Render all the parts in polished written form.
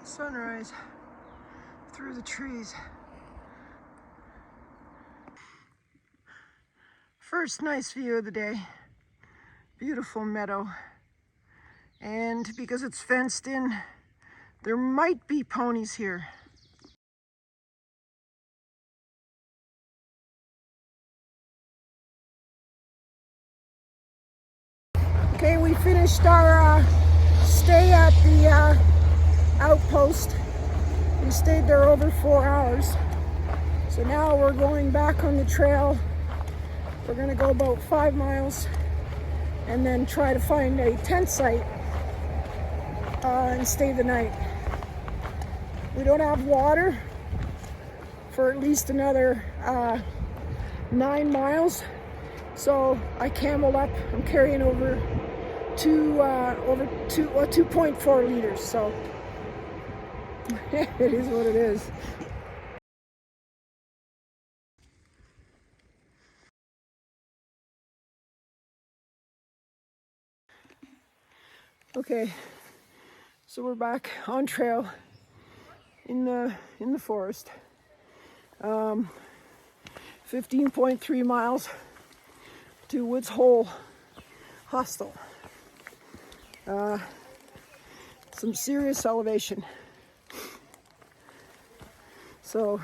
Sunrise through the trees. First nice view of the day. Beautiful meadow. And because it's fenced in, there might be ponies here. Okay, we finished our stay at the outpost. We stayed there over 4 hours. So now we're going back on the trail. We're gonna go about 5 miles and then try to find a tent site and stay the night. We don't have water for at least another 9 miles. So I cameled up. I'm carrying over 2.4 liters. So it is what it is. Okay, so we're back on trail in the forest. 15.3 miles to Woods Hole Hostel. Some serious elevation. So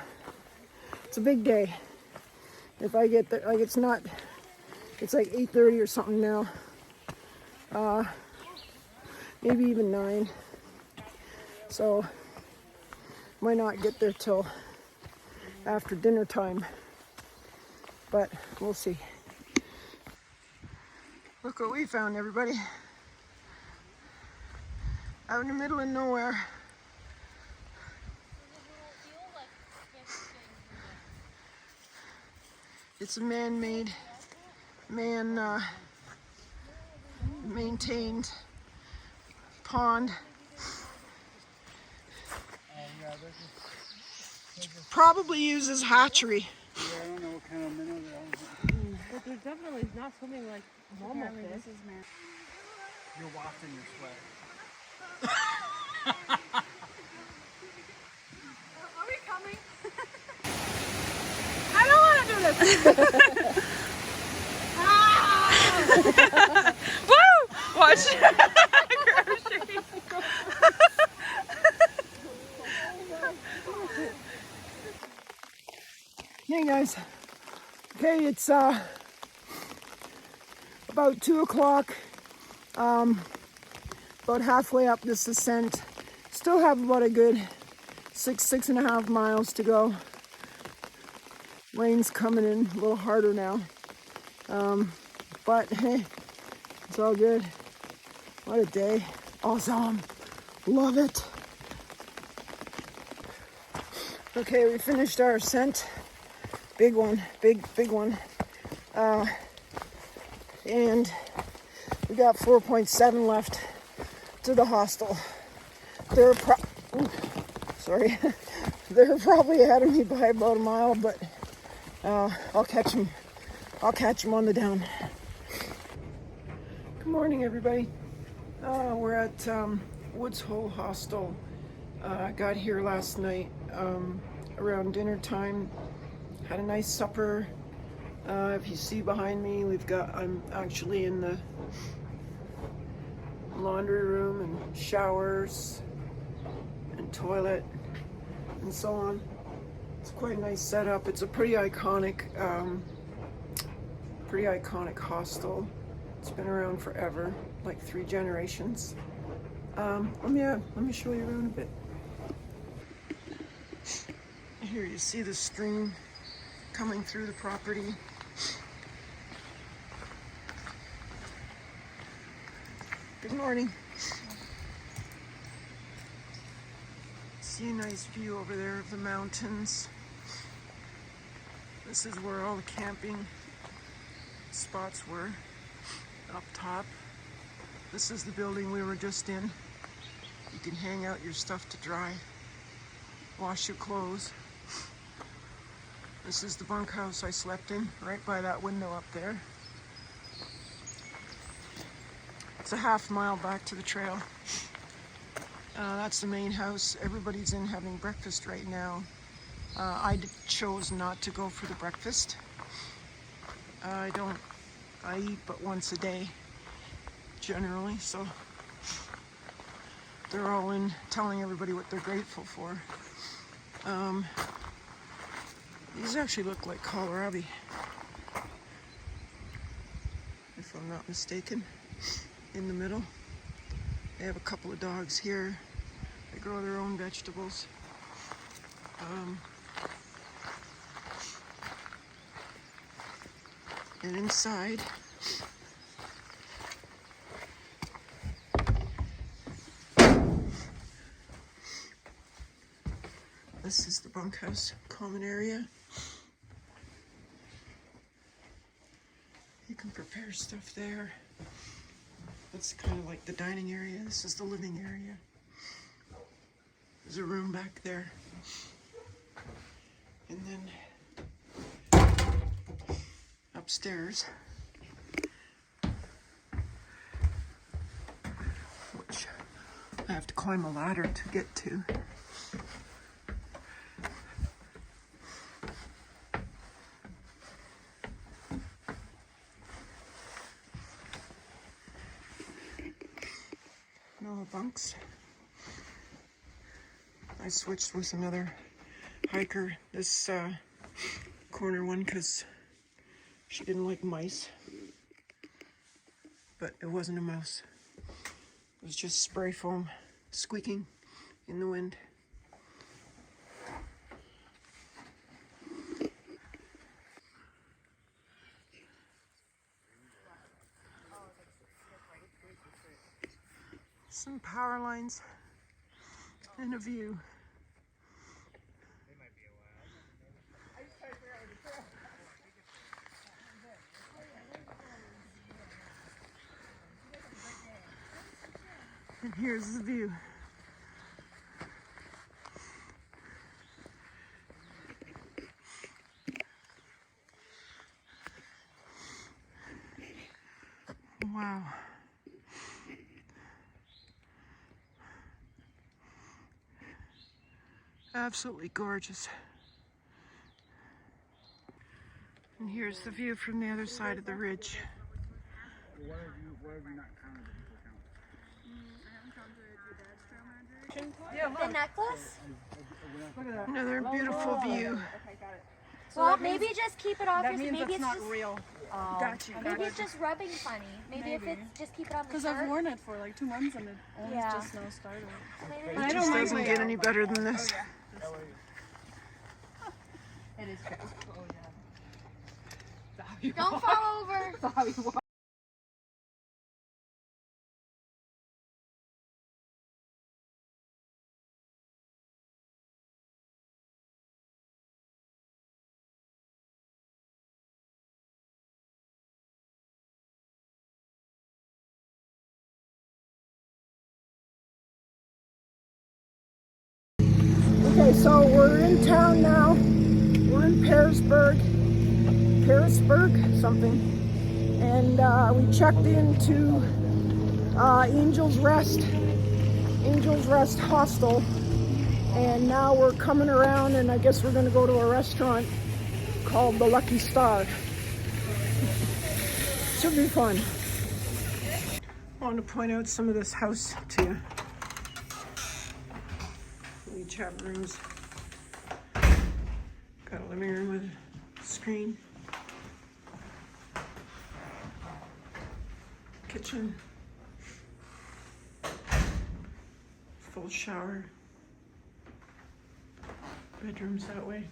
it's a big day. If I get there, like it's like 8:30 or something now. Maybe even 9. So might not get there till after dinner time, but we'll see. Look what we found, everybody. Out in the middle of nowhere. It's a man-made, maintained pond. Probably uses hatchery. Yeah, I don't know what kind of minnow they are. But they're definitely not swimming like normal fish. This is man. You're wafting your sweat. Are we coming? I don't want to do this. Woo! Watch. Hey guys. Okay, it's about 2 o'clock. About halfway up this ascent. Still have about a good 6.5 miles to go. Rain's coming in a little harder now. But hey, it's all good. What a day. Awesome. Love it. Okay, we finished our ascent. Big one, big one. And we got 4.7 left to the hostel. They're they're probably ahead of me by about a mile, but I'll catch them on the down. Good morning, everybody. We're at Woods Hole Hostel. Got here last night around dinner time. Had a nice supper. If you see behind me, I'm actually in the laundry room and showers and toilet and so on. It's quite a nice setup. It's a pretty iconic hostel. It's been around forever, like 3 generations. Let me show you around a bit. Here you see the stream coming through the property. Good morning. See a nice view over there of the mountains. This is where all the camping spots were, up top. This is the building we were just in. You can hang out your stuff to dry, wash your clothes. This is the bunkhouse I slept in, right by that window up there. It's a half mile back to the trail. That's the main house. Everybody's in having breakfast right now. I chose not to go for the breakfast. I eat but once a day, generally, so they're all in telling everybody what they're grateful for. These actually look like kohlrabi, if I'm not mistaken, in the middle. They have a couple of dogs here. They grow their own vegetables. And inside, this is the bunkhouse common area. You can prepare stuff there. That's kind of like the dining area. This is the living area. There's a room back there. And then upstairs, which I have to climb a ladder to get to. No bunks. I switched with another hiker this corner one because she didn't like mice, but it wasn't a mouse. It was just spray foam squeaking in the wind. Some power lines and a view. And here's the view. Wow. Absolutely gorgeous. And here's the view from the other side of the ridge. What have you not counted that people count? I haven't counted your dad's trail manager. The necklace? Look at that. Another beautiful view. Okay, got it. Well, maybe just keep it off. That means maybe it's not just, real. Gotcha. Maybe it's just rubbing funny. Maybe if it's just keep it on the Because shirt. I've worn it for like 2 months and it only Yeah. just now started. Maybe It I just don't mind doesn't my- get any better than this. It is true. Oh yeah. don't fall over. Okay, so we're in town now. We're in Pearisburg, something. And we checked into Angel's Rest Hostel. And now we're coming around and I guess we're gonna go to a restaurant called the Lucky Star. Should be fun. I want to point out some of this house to you. We each have rooms. Got a living room with a screen. Kitchen. Full shower. Bedrooms that way.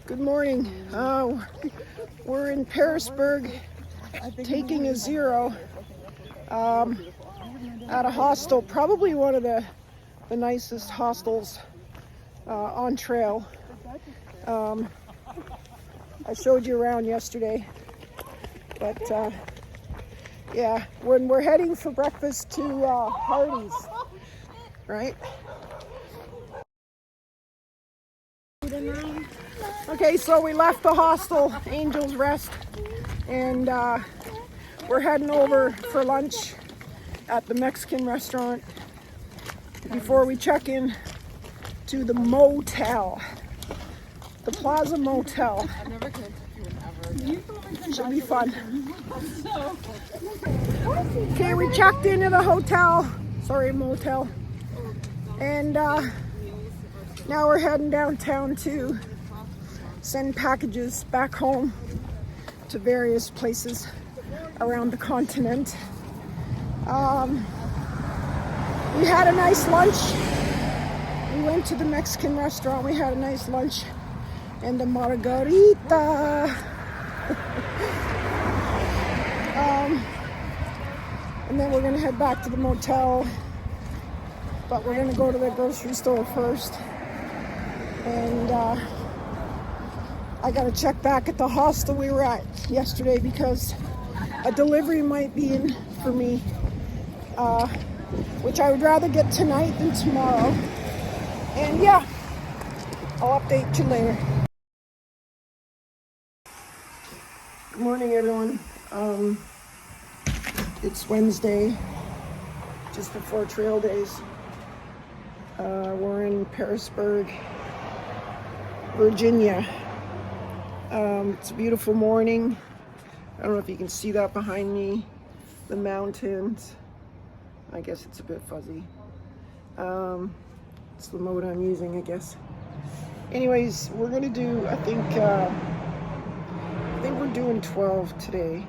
Good morning. We're in Pearisburg, taking a zero at a hostel, probably one of the nicest hostels on trail. I showed you around yesterday, but yeah, when we're heading for breakfast to Hardee's, right? Okay, so we left the hostel, Angel's Rest, and we're heading over for lunch at the Mexican restaurant before we check in to the motel, the Plaza Motel. I've never came to you ever. Should be fun. Okay, we checked into the hotel, sorry, motel, and now we're heading downtown to send packages back home to various places around the continent. We had a nice lunch. We went to the Mexican restaurant. We had a nice lunch and a margarita. And then we're gonna head back to the motel, but we're gonna go to the grocery store first. And I gotta check back at the hostel we were at yesterday because a delivery might be in for me, which I would rather get tonight than tomorrow. And yeah, I'll update you later. Good morning, everyone. It's Wednesday, just before trail days. We're in Pearisburg, Virginia. It's a beautiful morning. I don't know if you can see that behind me, the mountains. I guess it's a bit fuzzy. It's the mode I'm using, I guess. Anyways, we're gonna do, I think we're doing 12 today,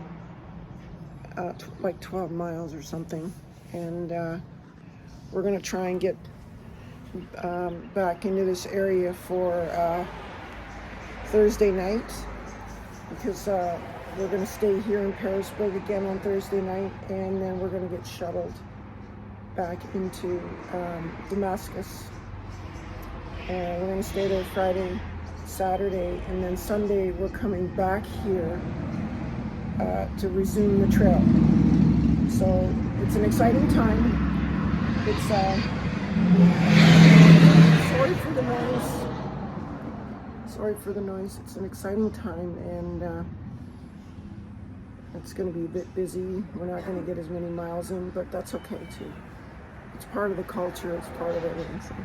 like 12 miles or something. And we're gonna try and get back into this area for Thursday night, because we're going to stay here in Pearisburg again on Thursday night, and then we're going to get shuttled back into Damascus, and we're going to stay there Friday, Saturday, and then Sunday we're coming back here to resume the trail. So it's an exciting time. It's sorry for the noise. It's an exciting time, and it's going to be a bit busy. We're not going to get as many miles in, but that's okay too. It's part of the culture. It's part of everything. So.